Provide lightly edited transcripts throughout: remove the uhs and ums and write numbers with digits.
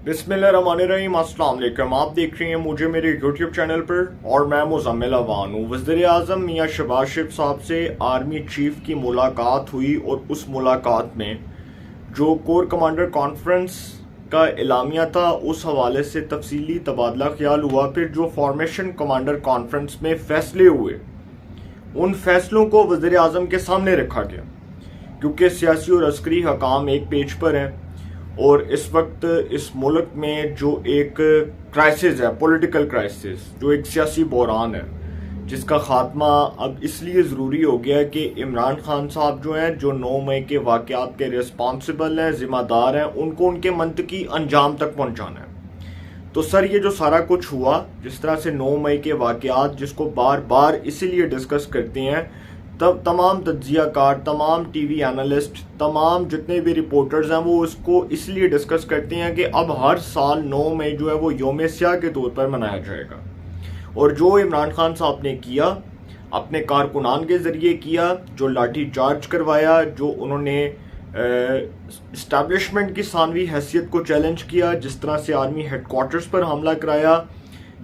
बिस्मिल्लाहिर्रहमानिर्रहीम, अस्सलाम वालेकुम। आप देख रहे हैं मुझे मेरे यूट्यूब चैनल पर और मैं मुज़म्मिल अवान हूँ। वज़ीर-ए-आज़म मियाँ शहबाज शरीफ साहब से आर्मी चीफ की मुलाकात हुई और उस मुलाकात में जो कोर कमांडर कॉन्फ्रेंस का एलामिया था उस हवाले से तफसीली तबादला ख्याल हुआ। फिर जो फॉर्मेशन कमांडर कॉन्फ्रेंस में फ़ैसले हुए उन फैसलों को वज़ीर-ए-आज़म के सामने रखा गया, क्योंकि सियासी और अस्करी हकाम एक पेज पर हैं और इस वक्त इस मुल्क में जो एक क्राइसिस है, पॉलिटिकल क्राइसिस, जो एक सियासी बहरान है, जिसका खात्मा अब इसलिए ज़रूरी हो गया कि इमरान खान साहब जो हैं, जो 9 मई के वाक़यात के रिस्पॉन्सिबल हैं, ज़िम्मेदार हैं, उनको उनके मंतकी अंजाम तक पहुंचाना है। तो सर, ये जो सारा कुछ हुआ, जिस तरह से 9 मई के वाक़यात, जिसको बार बार इसीलिए डिस्कस करते हैं तब तमाम तज्जियाकार, तमाम टीवी एनालिस्ट, तमाम जितने भी रिपोर्टर्स हैं, वो इसको इसलिए डिस्कस करते हैं कि अब हर साल 9 मई जो है वो यौम स्याह के तौर पर मनाया जाएगा। और जो इमरान खान साहब ने किया, अपने कारकुनान के ज़रिए किया, जो लाठी चार्ज करवाया, जो उन्होंने इस्टेब्लिशमेंट की सानवी हैसियत को चैलेंज किया, जिस तरह से आर्मी हेडक्वार्टर्स पर हमला कराया,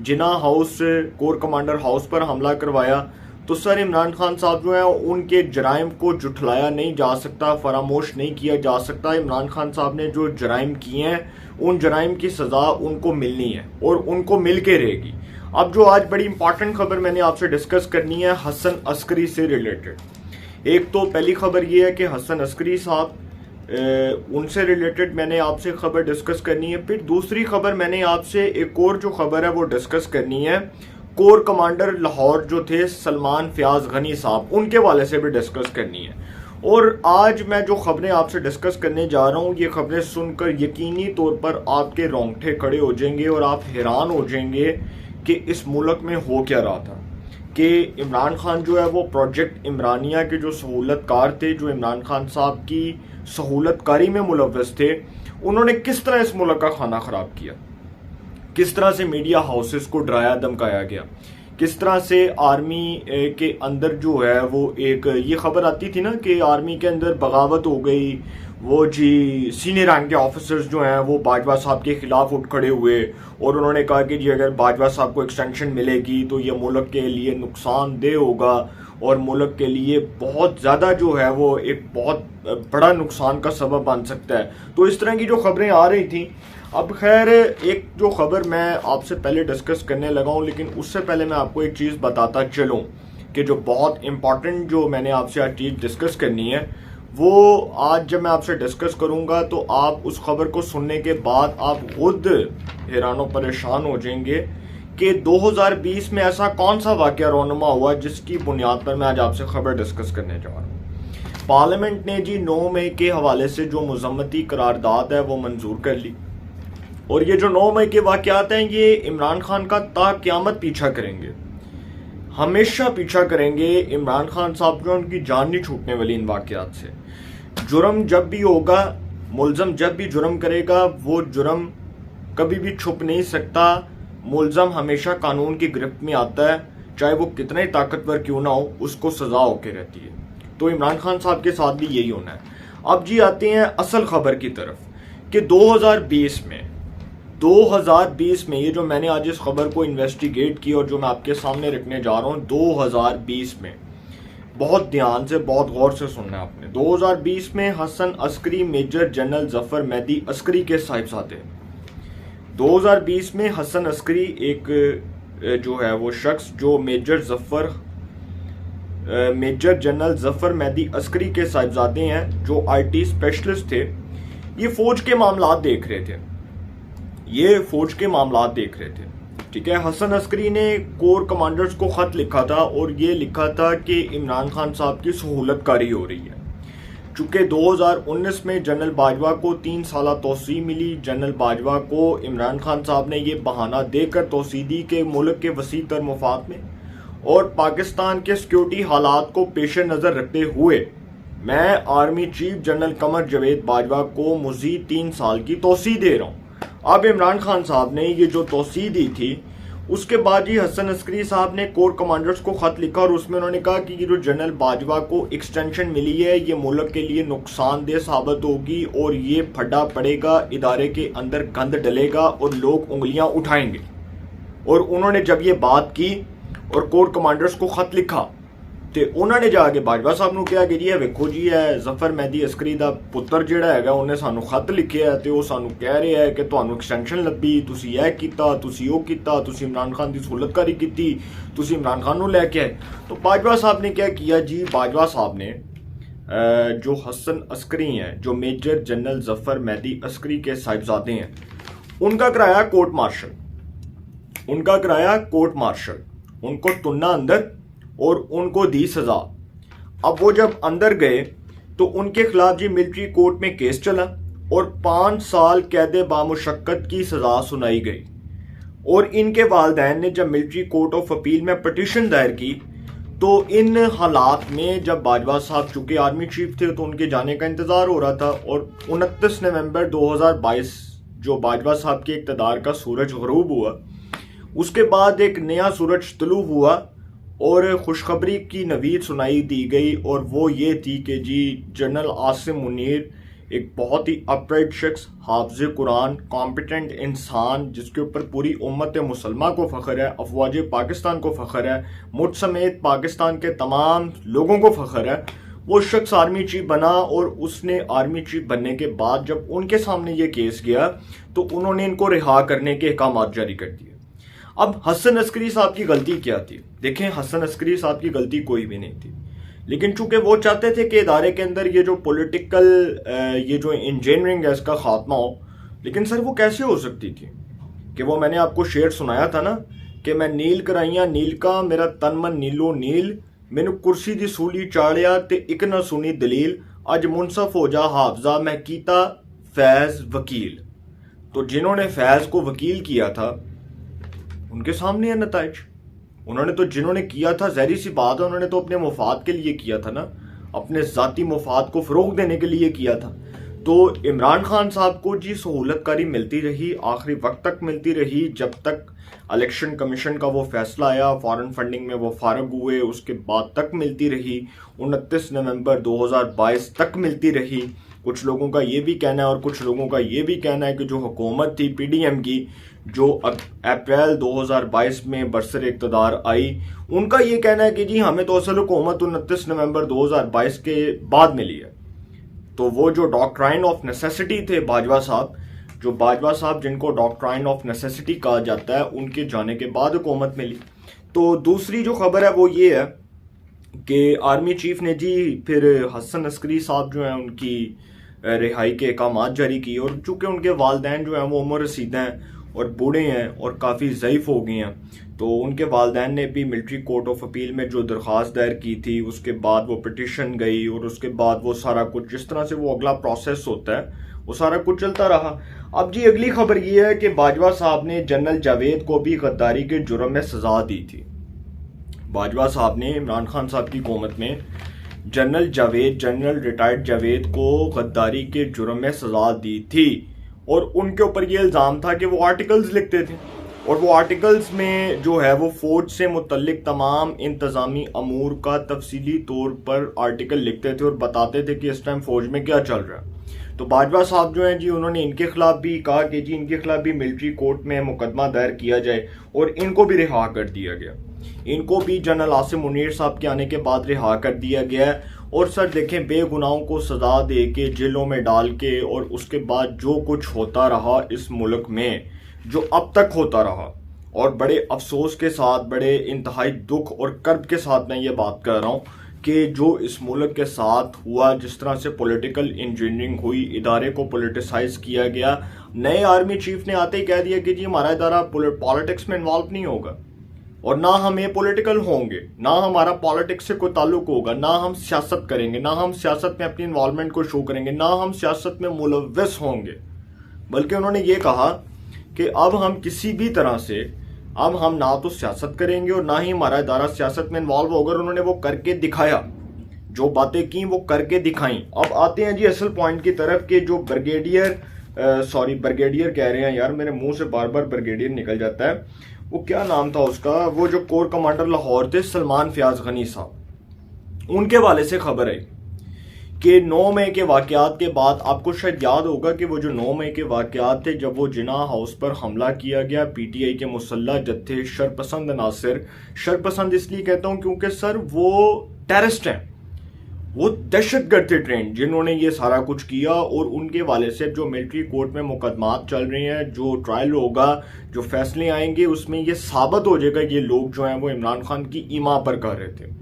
जिना हाउस, कोर कमांडर हाउस पर हमला करवाया, तो सर इमरान खान साहब जो है उनके जराइम को जुठलाया नहीं जा सकता, फरामोश नहीं किया जा सकता। इमरान खान साहब ने जो जराइम किए हैं उन जराइम की सज़ा उनको मिलनी है और उनको मिल के रहेगी। अब जो आज बड़ी इंपॉर्टेंट खबर मैंने आपसे डिस्कस करनी है हसन अस्करी से रिलेटेड। एक तो पहली खबर ये है कि हसन अस्करी साहब, उनसे रिलेटेड मैंने आपसे खबर डिस्कस करनी है। फिर दूसरी खबर मैंने आपसे एक और जो खबर है वो डिस्कस करनी है कोर कमांडर लाहौर जो थे सलमान फयाज गनी साहब, उनके वाले से भी डिस्कस करनी है। और आज मैं जो खबरें आपसे डिस्कस करने जा रहा हूँ, ये खबरें सुनकर यकीनी तौर पर आपके रोंगटे खड़े हो जाएंगे और आप हैरान हो जाएंगे कि इस मुल्क में हो क्या रहा था, कि इमरान खान जो है वो प्रोजेक्ट इमरानिया के जो सहूलतकार थे, जो इमरान खान साहब की सहूलतकारी में मुलव्वस थे, उन्होंने किस तरह इस मुल्क का खाना ख़राब किया, किस तरह से मीडिया हाउसेस को डराया धमकाया गया, किस तरह से आर्मी के अंदर जो है वो एक ये खबर आती थी ना कि आर्मी के अंदर बगावत हो गई, वो जी सीनियर रैंक के ऑफिसर्स जो हैं वो बाजवा साहब के खिलाफ उठ खड़े हुए और उन्होंने कहा कि जी अगर बाजवा साहब को एक्सटेंशन मिलेगी तो ये मुल्क के लिए नुकसानदेह होगा और मुल्क के लिए बहुत ज़्यादा जो है वो एक बहुत बड़ा नुकसान का सबब बन सकता है। तो इस तरह की जो खबरें आ रही थी। अब खैर, एक जो खबर मैं आपसे पहले डिस्कस करने लगा हूँ, लेकिन उससे पहले मैं आपको एक चीज़ बताता चलूँ कि जो बहुत इंपॉर्टेंट जो मैंने आपसे आज चीज़ डिस्कस करनी है, वो आज जब मैं आपसे डिस्कस करूँगा तो आप उस खबर को सुनने के बाद आप खुद हैरान परेशान हो जाएंगे कि 2020 में ऐसा कौन सा वाक़या रोनुमा हुआ जिसकी बुनियाद पर मैं आज आपसे खबर डिस्कस करने जा रहा हूँ। पार्लियामेंट ने जी 9 मई के हवाले से जो मज़म्मती करारदाद है वो मंजूर कर ली और ये जो 9 मई के वाक़यात हैं ये इमरान खान का ता क़यामत पीछा करेंगे, हमेशा पीछा करेंगे इमरान खान साहब को, उनकी जान नहीं छूटने वाली इन वाक़यात से। जुर्म जब भी होगा, मुल्ज़म जब भी जुर्म करेगा, वो जुर्म कभी भी छुप नहीं सकता। मुल्ज़म हमेशा कानून की गिरफ्त में आता है, चाहे वो कितना ही ताकतवर क्यों ना हो, उसको सज़ा होके रहती है। तो इमरान खान साहब के साथ भी यही होना है। अब जी आते हैं असल खबर की तरफ कि 2020 में ये जो मैंने आज इस खबर को इन्वेस्टिगेट की और जो मैं आपके सामने रखने जा रहा हूँ, 2020 में बहुत ध्यान से, बहुत गौर से सुनना है आपने। 2020 में हसन अस्करी मेजर जनरल जफर मेहदी अस्करी के साहिबजादे। 2020 में हसन अस्करी एक जो है वो शख्स जो मेजर जनरल जफर मेहदी अस्करी के साहिबजादे हैं, जो IT स्पेशलिस्ट थे, ये फौज के मामला देख रहे थे, ठीक है। हसन अस्करी ने कोर कमांडर्स को खत लिखा था और ये लिखा था कि इमरान खान साहब की सहूलतकारी हो रही है। चूंकि 2019 में जनरल बाजवा को 3 साल तोसी मिली, जनरल बाजवा को इमरान खान साहब ने ये बहाना देकर तोसी दी कि मुल्क के वसी तर मुफाद में और पाकिस्तान के सिक्योरिटी हालात को पेश नज़र रखते हुए मैं army chief general Qamar Javed Bajwa को मज़ीद 3 साल की तोसी दे रहा हूँ। अब इमरान खान साहब ने ये जो तोसी दी थी उसके बाद ही हसन अस्करी साहब ने कोर कमांडर्स को खत लिखा और उसमें उन्होंने कहा कि ये जो जनरल बाजवा को एक्सटेंशन मिली है ये मुल्क के लिए नुकसानदेह साबित होगी और ये फटा पड़ेगा, इदारे के अंदर गंद डलेगा और लोग उंगलियां उठाएंगे। और उन्होंने जब ये बात की और कोर कमांडर्स को खत लिखा तो उन्होंने जाके बाजवा साहब ਨੂੰ ਕਿਹਾ ਕਿ ਜੀ ਇਹ ਵੇਖੋ ਜੀ ਇਹ ਜ਼ਫਰ ਮਹਿਦੀ ਅਸਕਰੀ ਦਾ ਪੁੱਤਰ ਜਿਹੜਾ ਹੈਗਾ ਉਹਨੇ ਸਾਨੂੰ ਖਤ ਲਿਖਿਆ ਤੇ ਉਹ ਸਾਨੂੰ ਕਹਿ ਰਿਹਾ ਹੈ ਕਿ ਤੁਹਾਨੂੰ ਐਕਸਟੈਂਸ਼ਨ ਲੱਭੀ, ਤੁਸੀਂ ਇਹ ਕੀਤਾ, ਤੁਸੀਂ ਉਹ ਕੀਤਾ, ਤੁਸੀਂ ਇਮਰਾਨ ਖਾਨ ਦੀ ਸਹੂਲਤਕਾਰੀ ਕੀਤੀ, ਤੁਸੀਂ ਇਮਰਾਨ खान ਨੂੰ ਲੈ ਕੇ ਆਏ। तो बाजवा साहब ने क्या किया जी, बाजवा साहब ने जो हसन अस्करी हैं, जो मेजर जनरल जफर मेहदी अस्करी के साहिबजादे हैं, उनका कराया कोर्ट मार्शल, उनका कराया कोर्ट मार्शल, उनको तुन्ना अंदर और उनको दी सजा। अब वो जब अंदर गए तो उनके खिलाफ जी मिलिट्री कोर्ट में केस चला और 5 साल कैद बामुशक्कत की सजा सुनाई गई। और इनके वालिदैन ने जब मिलिट्री कोर्ट ऑफ अपील में पटिशन दायर की तो इन हालात में जब बाजवा साहब चूंकि आर्मी चीफ थे तो उनके जाने का इंतज़ार हो रहा था। और 29 नवंबर 2022 जो बाजवा साहब के इक़्तिदार का सूरज गरूब हुआ, उसके बाद एक नया सूरज तुलू हुआ और खुशखबरी की नवीद सुनाई दी गई। और वो ये थी कि जी जनरल आसिम मुनीर एक बहुत ही अपराइट शख्स, हाफिज़ कुरान, कॉम्पिटेंट इंसान जिसके ऊपर पूरी उम्मत मुसलमान को फ़ख्र है, अफवाज पाकिस्तान को फ़ख्र है, मुझ समेत पाकिस्तान के तमाम लोगों को फ़ख्र है, वो शख्स आर्मी चीफ बना। और उसने आर्मी चीफ बनने के बाद जब उनके सामने ये केस गया तो उन्होंने इनको रिहा करने के अहकाम जारी कर दिए। अब हसन अस्करी साहब की गलती क्या थी? देखें, हसन अस्करी साहब की गलती कोई भी नहीं थी, लेकिन चूंकि वो चाहते थे कि इदारे के अंदर ये जो पॉलिटिकल ये जो इंजीनियरिंग है इसका खात्मा हो। लेकिन सर वो कैसे हो सकती थी कि वो मैंने आपको शेर सुनाया था ना कि मैं नील कराइया नील का मेरा तन मन नीलो नील, मैनू कुर्सी दी सूली चाड़िया ते इक ना सुनी दलील, अज मुनसफ हो जा हाफजा मैं कीता फैज वकील। तो जिन्होंने फैज को वकील किया था उनके सामने है नताइज। उन्होंने तो जिन्होंने किया था, ज़ाहिर सी बात है उन्होंने तो अपने मुफाद के लिए किया था ना, अपने ज़ाती मुफाद को फ़रोग देने के लिए किया था। तो इमरान खान साहब को जी सहूलतकारी मिलती रही, आखिरी वक्त तक मिलती रही, जब तक इलेक्शन कमीशन का वो फैसला आया, फॉरेन फंडिंग में वो फारग हुए, उसके बाद तक मिलती रही, 29 नवंबर 2022 तक मिलती रही। कुछ लोगों का ये भी कहना है और कुछ लोगों का ये भी कहना है कि जो हुकूमत थी PDM की, जो अप्रैल 2022 में बरसर इक़्तिदार आई, उनका ये कहना है कि जी हमें तो असल हुकूमत 29 नवंबर 2022 के बाद मिली है। तो वो जो डॉक्ट्राइन ऑफ नेसेसिटी थे बाजवा साहब, जो बाजवा साहब जिनको डॉक्ट्राइन ऑफ नेसेसिटी कहा जाता है, उनके जाने के बाद हुकूमत मिली। तो दूसरी जो खबर है वो ये है कि आर्मी चीफ ने जी फिर हसन अस्करी साहब जो हैं उनकी रिहाई के अहकाम जारी किए। और चूँकि उनके वालिदैन जो हैं वो उम्र रसीदा हैं और बूढ़े हैं और काफ़ी ज़ईफ़ हो गए हैं, तो उनके वालिदैन ने भी मिलिट्री कोर्ट ऑफ अपील में जो दरख्वास्त दायर की थी, उसके बाद वो पिटिशन गई और उसके बाद वो सारा कुछ जिस तरह से वो अगला प्रोसेस होता है वो सारा कुछ चलता रहा। अब जी अगली खबर ये है कि बाजवा साहब ने जनरल जावेद को भी गद्दारी के जुर्म में सज़ा दी थी। बाजवा साहब ने इमरान खान साहब की हुकूमत में जनरल रिटायर्ड जावेद को गद्दारी के जुर्म में सज़ा दी थी। और उनके ऊपर ये इल्ज़ाम था कि वो आर्टिकल्स लिखते थे और वो आर्टिकल्स में जो है वो फ़ौज से मुतल्लिक तमाम इंतज़ामी अमूर का तफसीली तौर पर आर्टिकल लिखते थे और बताते थे कि इस टाइम फ़ौज में क्या चल रहा है। तो बाजवा साहब जो हैं जी उन्होंने इनके खिलाफ भी कहा कि जी इनके खिलाफ भी मिलिट्री कोर्ट में मुकदमा दायर किया जाए और इनको भी रिहा कर दिया गया। इनको भी जनरल आसिम मुनीर साहब के आने के बाद रिहा कर दिया गया है। और सर देखें, बेगुनाहों को सजा दे के जेलों में डाल के और उसके बाद जो कुछ होता रहा इस मुल्क में, जो अब तक होता रहा, और बड़े अफसोस के साथ, बड़े इंतहाई दुख और कर्ब के साथ मैं ये बात कर रहा हूँ कि जो इस मुल्क के साथ हुआ, जिस तरह से पॉलिटिकल इंजीनियरिंग हुई, इदारे को पॉलिटिसाइज किया गया। नए आर्मी चीफ ने आते ही कह दिया कि जी हमारा इदारा पॉलिटिक्स में इन्वॉल्व नहीं होगा और ना हम ये पॉलिटिकल होंगे, ना हमारा पॉलिटिक्स से कोई ताल्लुक होगा, ना हम सियासत करेंगे, ना हम सियासत में अपनी इन्वॉल्वमेंट को शो करेंगे, ना हम सियासत में मुलव्वस होंगे। बल्कि उन्होंने ये कहा कि अब हम किसी भी तरह से, अब हम ना तो सियासत करेंगे और ना ही हमारा इदारा सियासत में इन्वॉल्व होगा। उन्होंने वो करके दिखाया, जो बातें की वो करके दिखाई। अब आते हैं जी असल पॉइंट की तरफ कि जो ब्रिगेडियर कह रहे हैं यार, मेरे मुंह से बार बार ब्रिगेडियर निकल जाता है, वो क्या नाम था उसका, वो जो कोर कमांडर लाहौर थे सलमान फयाज गनी साहब, उनके वाले से खबर आई कि 9 मई के वाकयात के बाद, आपको शायद याद होगा कि वो जो 9 मई के वाकयात थे जब वो जिन्ना हाउस पर हमला किया गया, पीटीआई के मुसल्लह जत्थे शरपसंद अनासिर, शरपसंद इसलिए कहता हूं क्योंकि सर वो टेररिस्ट हैं, वो दहशतगर्द थे ट्रेंड, जिन्होंने ये सारा कुछ किया। और उनके वाले से जो मिलिट्री कोर्ट में मुकदमात चल रहे हैं, जो ट्रायल होगा, जो फैसले आएंगे, उसमें ये साबित हो जाएगा ये लोग जो हैं वो इमरान खान की ईमा पर कर रहे थे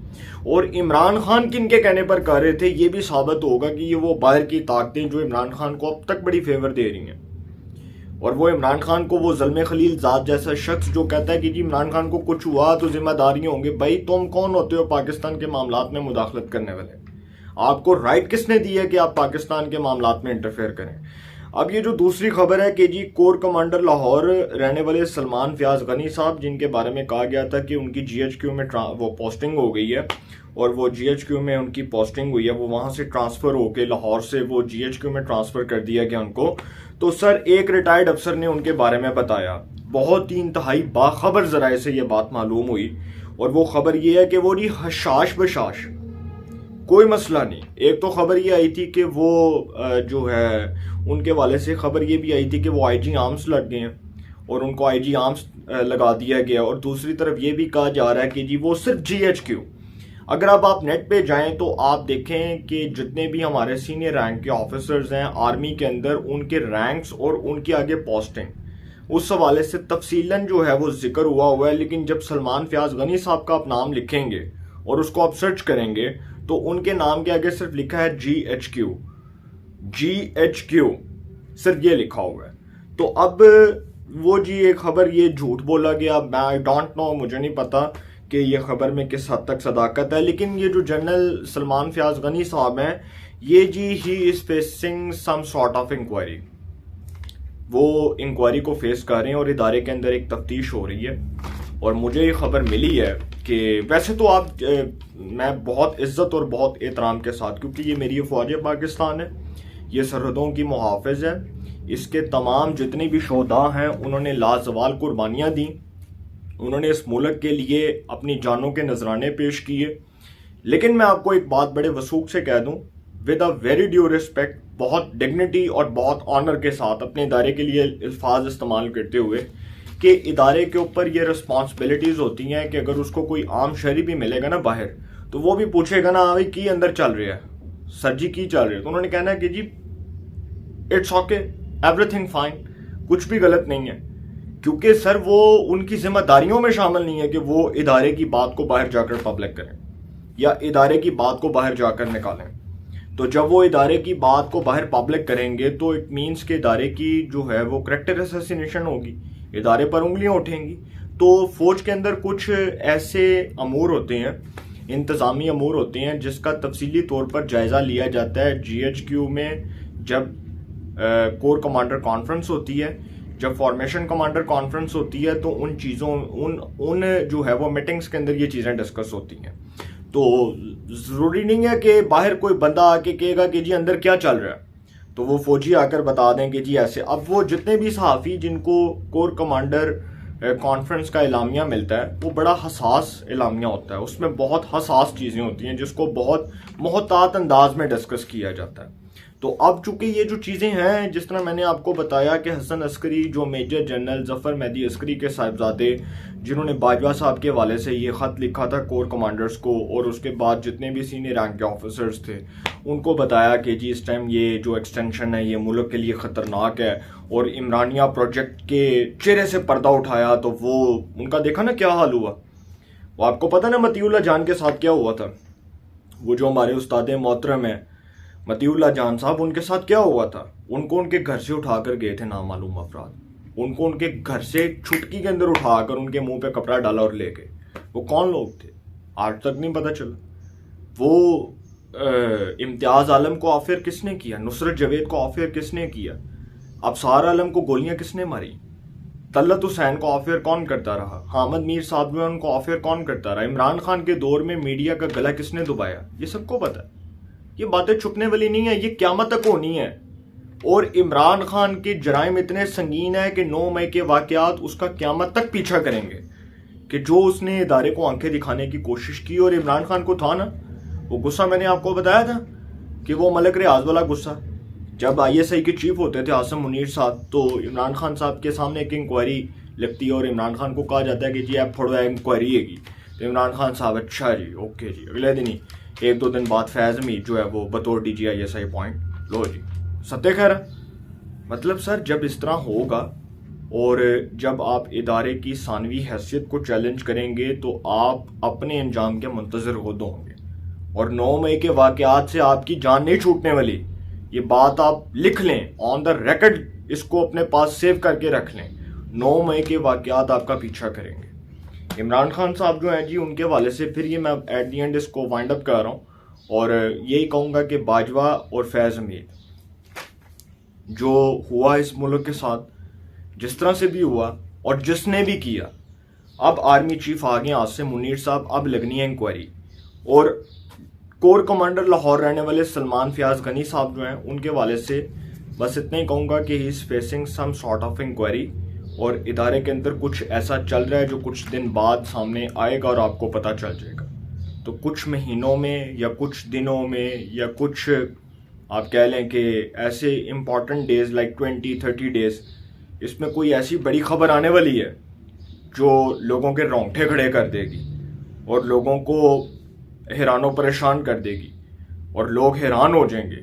और इमरान खान किनके कहने पर कर रहे थे, ये भी साबित होगा कि ये वो बाहर की ताकतें जो इमरान खान को अब तक बड़ी फेवर दे रही हैं। और वो इमरान खान को, वो ज़ल्मे खलील ज़ात जैसा शख्स जो कहता है कि जी इमरान खान को कुछ हुआ तो जिम्मेदारियां होंगी। भाई तुम कौन होते हो पाकिस्तान के मामलात में मुदाखलत करने वाले? आपको राइट किसने दी है कि आप पाकिस्तान के मामलात में इंटरफेयर करें? अब ये जो दूसरी खबर है कि जी कोर कमांडर लाहौर रहने वाले सलमान फयाज गनी साहब, जिनके बारे में कहा गया था कि उनकी जीएचक्यू में वो पोस्टिंग हो गई है और वो जीएचक्यू में उनकी पोस्टिंग हुई है, वो वहां से ट्रांसफर होके लाहौर से वो जीएचक्यू में ट्रांसफर कर दिया गया उनको। तो सर एक रिटायर्ड अफसर ने उनके बारे में बताया, बहुत ही इंतहाई बाखबर जराए से ये बात मालूम हुई और वो खबर ये है कि वो जी हशाश बशाश, कोई मसला नहीं। एक तो खबर ये आई थी कि वो जो है उनके वाले से खबर ये भी आई थी कि वो आईजी आर्म्स लग गए हैं और उनको आईजी आर्म्स लगा दिया गया। और दूसरी तरफ ये भी कहा जा रहा है कि जी वो सिर्फ जीएचक्यू, अगर अब आप नेट पे जाएं तो आप देखें कि जितने भी हमारे सीनियर रैंक के ऑफिसर्स हैं आर्मी के अंदर, उनके रैंक्स और उनके आगे पोस्टिंग, उस हवाले से तफसीलन जो है वो जिक्र हुआ है। लेकिन जब सलमान फयाज गनी साहब का आप नाम लिखेंगे और उसको आप सर्च करेंगे तो उनके नाम के आगे सिर्फ लिखा है जीएचक्यू, जीएचक्यू, सिर्फ ये लिखा हुआ है। तो अब वो जी ये खबर, ये झूठ बोला गया, आई डोंट नो, मुझे नहीं पता कि ये खबर में किस हद तक सदाकत है। लेकिन ये जो जनरल सलमान फयाज गनी साहब हैं, ये जी he is facing some sort of inquiry, वो इंक्वायरी को फेस कर रहे हैं और इदारे के अंदर एक तफ्तीश हो रही है। और मुझे ये खबर मिली है कि वैसे तो आप मैं बहुत इज्जत और बहुत एहतराम के साथ, क्योंकि ये मेरी फ़ौज पाकिस्तान है, ये सरहदों की मुहाफ़िज़ है, इसके तमाम जितने भी शोधा हैं उन्होंने लाजवाल कुर्बानियाँ दी, उन्होंने इस मुल्क के लिए अपनी जानों के नजराने पेश किए। लेकिन मैं आपको एक बात बड़े वसूख से कह दूं, with a very due respect, बहुत डिग्निटी और बहुत ऑनर के साथ अपने इदारे के लिए अल्फाज इस्तेमाल करते हुए, कि इदारे के ऊपर ये रिस्पॉन्सिबिलिटीज होती हैं कि अगर उसको कोई आम शहरी भी मिलेगा ना बाहर, तो वो भी पूछेगा ना भाई की अंदर चल रहा है, सर जी की चल रही है, तो उन्होंने कहना है कि जी इट्स ओके, एवरीथिंग फाइन, कुछ भी गलत नहीं है। क्योंकि सर वो उनकी जिम्मेदारियों में शामिल नहीं है कि वो इदारे की बात को बाहर जाकर पब्लिक करें या इदारे की बात को बाहर जाकर निकालें। तो जब वो इदारे की बात को बाहर पब्लिक करेंगे तो इट मीन्स के इदारे की जो है वो करैक्टर असैसिनेशन होगी, इदारे पर उंगलियां उठेंगी। तो फौज के अंदर कुछ ऐसे अमूर होते हैं, इंतज़ामी अमूर होते हैं, जिसका तफसीली तौर पर जायज़ा लिया जाता है जीएचक्यू में। जब कोर कमांडर कॉन्फ्रेंस होती है, जब फॉर्मेशन कमांडर कॉन्फ्रेंस होती है, तो उन चीज़ों उन जो है वो मीटिंग्स के अंदर ये चीज़ें डिस्कस होती हैं। तो ज़रूरी नहीं है कि बाहर कोई बंदा आके कहेगा कि जी अंदर क्या चल रहा है, तो वो फौजी आकर बता दें कि जी ऐसे। अब वो जितने भी सहाफ़ी जिनको कोर कमांडर कॉन्फ्रेंस का एलामिया मिलता है, वो बड़ा हसास एलामिया होता है, उसमें बहुत हसास चीज़ें होती हैं जिसको बहुत मोहतात अंदाज में डिस्कस किया जाता है। तो अब चूंकि ये जो चीज़ें हैं, जिस तरह मैंने आपको बताया कि हसन अस्करी जो मेजर जनरल जफर मेहदी अस्करी के साहिबजादे, जिन्होंने बाजवा साहब के हवाले से ये ख़त लिखा था कोर कमांडर्स को, और उसके बाद जितने भी सीनियर रैंक के ऑफिसर्स थे उनको बताया कि जी इस टाइम ये जो एक्सटेंशन है ये मुल्क के लिए ख़तरनाक है, और इमरानिया प्रोजेक्ट के चेहरे से पर्दा उठाया, तो वो उनका देखा ना क्या हाल हुआ। वो आपको पता ना मतीउल्लाह जान के साथ क्या हुआ था, वो जो हमारे उस्ताद मोहतरम है मतीउल्लाह जान साहब, उनके साथ क्या हुआ था। उनको उनके घर से उठाकर गए थे नामालूम अफराद, उनको उनके घर से छुटकी के अंदर उठाकर उनके मुंह पे कपड़ा डाला और ले गए। वो कौन लोग थे आज तक नहीं पता चला। वो इम्तियाज आलम को ऑफर किसने किया, नुसरत जवेद को ऑफर किसने किया, अबसार आलम को गोलियां किसने मारी, तलत हुसैन को ऑफर कौन करता रहा, हामिद मीर साहब में उनको ऑफर कौन करता रहा, इमरान खान के दौर में मीडिया का गला किसने दबाया, ये सबको पता है। ये बातें छुपने वाली नहीं है, ये क़यामत तक होनी है। और इमरान खान के जराइम इतने संगीन है कि 9 मई के वाकयात उसका क़यामत तक पीछा करेंगे कि जो उसने इदारे को आंखें दिखाने की कोशिश की। और इमरान खान को था ना वो गुस्सा, मैंने आपको बताया था कि वो मलिक रियाज वाला गुस्सा। जब ISI के चीफ होते थे आसिम मुनीर साहब, तो इमरान खान साहब के सामने एक इंक्वायरी लगती है और इमरान खान को कहा जाता है कि जी आप थोड़ा इंक्वायरी हैगी। तो इमरान खान साहब अच्छा जी ओके जी, अगले दिन ही 1-2 दिन बाद फैज़ हमीद जो है वो बतौर DG ISI पॉइंट लो जी सत्य खैर। मतलब सर जब इस तरह होगा और जब आप इदारे की सानवी हैसियत को चैलेंज करेंगे तो आप अपने अंजाम के मुंतज़िर खुद होंगे। और 9 मई के वाकयात से आपकी जान नहीं छूटने वाली, ये बात आप लिख लें ऑन द रिकॉर्ड, इसको अपने पास सेव करके रख लें। 9 मई के वाकयात आपका पीछा करेंगे। इमरान खान साहब जो हैं जी, उनके हवाले से फिर ये मैं एट दी एंड इसको वाइंड अप कर रहा हूँ और यही कहूँगा कि बाजवा और फैज़ हमीद जो हुआ इस मुल्क के साथ, जिस तरह से भी हुआ और जिसने भी किया, अब आर्मी चीफ आ गए आसिम मुनीर साहब, अब लगनी है इंक्वायरी। और कोर कमांडर लाहौर रहने वाले सलमान फयाज गनी साहब जो हैं, उनके हवाले से बस इतना ही कहूँगा कि he is facing some sort of inquiry और इदारे के अंदर कुछ ऐसा चल रहा है जो कुछ दिन बाद सामने आएगा और आपको पता चल जाएगा। तो कुछ महीनों में या कुछ दिनों में या कुछ आप कह लें कि ऐसे इम्पॉर्टेंट डेज लाइक 20-30 डेज, इसमें कोई ऐसी बड़ी खबर आने वाली है जो लोगों के रोंगटे खड़े कर देगी और लोगों को हैरानो परेशान कर देगी और लोग हैरान हो जाएंगे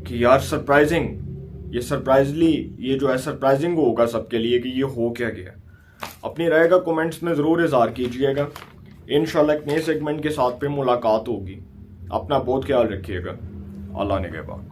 कि यार सरप्राइजिंग, ये सरप्राइजली ये जो है सरप्राइजिंग होगा सबके लिए कि ये हो क्या गया। अपनी राय का कमेंट्स में ज़रूर इज़हार कीजिएगा। इंशाल्लाह एक नए सेगमेंट के साथ पे मुलाकात होगी। अपना बहुत ख्याल रखिएगा। अल्लाह ने के बाद।